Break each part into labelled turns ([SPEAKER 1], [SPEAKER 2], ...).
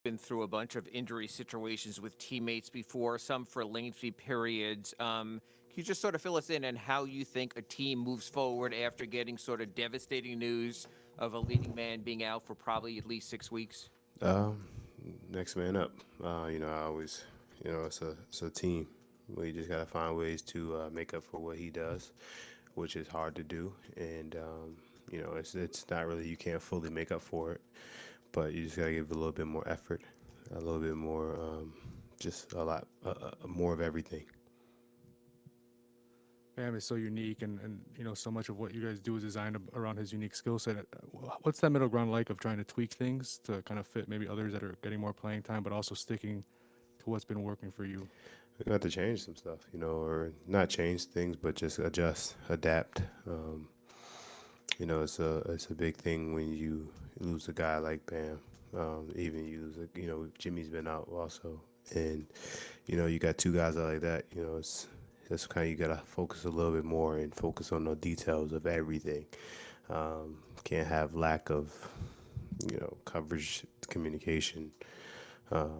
[SPEAKER 1] been through a bunch of injury situations with teammates before, some for lengthy periods. Can you just sort of fill us in on how you think a team moves forward after getting sort of devastating news of a leading man being out for probably at least 6 weeks?
[SPEAKER 2] Um, Next man up. I always, it's a team. We just gotta find ways to make up for what he does, which is hard to do. And it's not really, you can't fully make up for it, but you just gotta give it a little bit more effort, a little bit more, just a lot more of everything.
[SPEAKER 3] Bam is so unique, and so much of what you guys do is designed around his unique skill set. What's that middle ground like of trying to tweak things to kind of fit maybe others that are getting more playing time, but also sticking to what's been working for you?
[SPEAKER 2] We got to change some stuff, or not change things, but just adjust, adapt. It's a big thing when you lose a guy like Bam. Even you lose, Jimmy's been out also, and you got two guys out like that. It's kind of, you gotta focus a little bit more and focus on the details of everything. Can't have lack of coverage, communication. A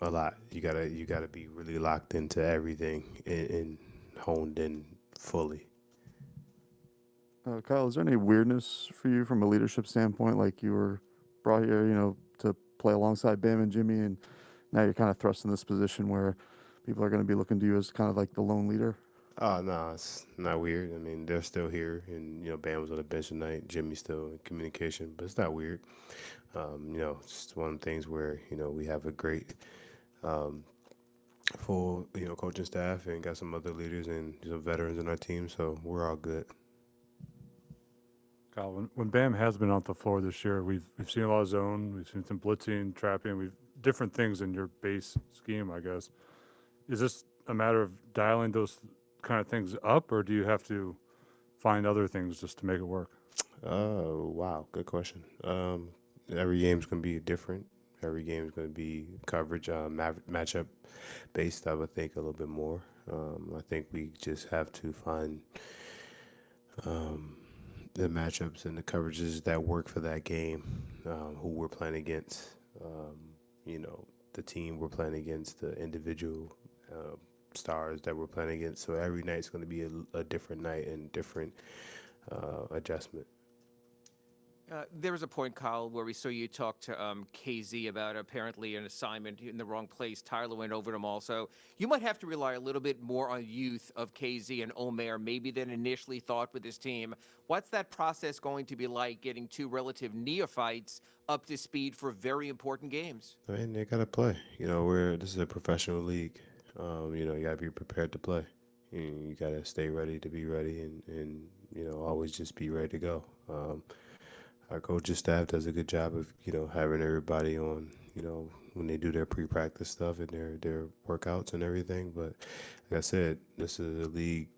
[SPEAKER 2] lot. You gotta be really locked into everything and honed in fully.
[SPEAKER 4] Kyle, is there any weirdness for you from a leadership standpoint? Like you were brought here, to play alongside Bam and Jimmy, and now you're kind of thrust in this position where people are going to be looking to you as kind of like the lone leader.
[SPEAKER 2] Oh no, it's not weird. I mean, they're still here, and Bam was on the bench tonight. Jimmy's still in communication, but it's not weird. It's one of the things where we have a great um, full coaching staff and got some other leaders and some veterans in our team, so we're all good.
[SPEAKER 5] Kyle, when Bam has been on the floor this year, we've seen a lot of zone, we've seen some blitzing, trapping, we've different things in your base scheme, I guess. Is this a matter of dialing those kind of things up, or do you have to find other things just to make it work?
[SPEAKER 2] Wow, good question. Every game's gonna be different. Every game is gonna be coverage, matchup based. I would think a little bit more. I think we just have to find um, the matchups and the coverages that work for that game. Who we're playing against. The team we're playing against, the individual stars that we're playing against. So every night's going to be a different night and different adjustment.
[SPEAKER 1] There was a point, Kyle, where we saw you talk to KZ about apparently an assignment in the wrong place. Tyler went over them also. You might have to rely a little bit more on youth of KZ and Omer, maybe than initially thought with this team. What's that process going to be like, getting two relative neophytes up to speed for very important games?
[SPEAKER 2] I mean, they got to play. We're this is a professional league. You got to be prepared to play. You got to stay ready to be ready and always just be ready to go. Our coaching staff does a good job of having everybody on when they do their pre-practice stuff and their workouts and everything. But like I said, this is a league.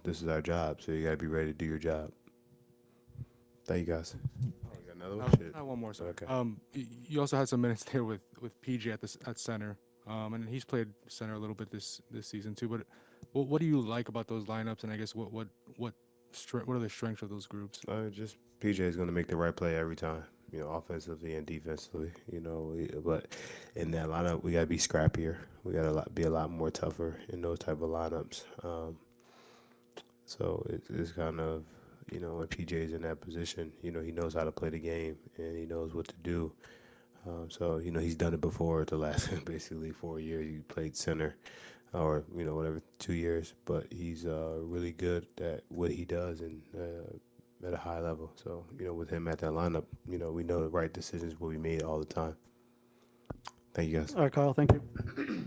[SPEAKER 2] This is our job, so you gotta be ready to do your job. Thank you guys. Oh, you got another one? Shit.
[SPEAKER 3] I have one more, sir.
[SPEAKER 2] Okay.
[SPEAKER 3] You also had some minutes there with PJ at center, and he's played center a little bit this season too. But what do you like about those lineups? And I guess what are the strengths of those groups?
[SPEAKER 2] Just PJ is gonna make the right play every time. Offensively and defensively. But in that lineup, we gotta be scrappier. We gotta be a lot more tougher in those type of lineups. So it's kind of when PJ's in that position, he knows how to play the game and he knows what to do. So he's done it before. The last basically 4 years he played center, or whatever 2 years. But he's really good at what he does and at a high level. So with him at that lineup, we know the right decisions will be made all the time. Thank you guys.
[SPEAKER 6] All right, Kyle, thank you.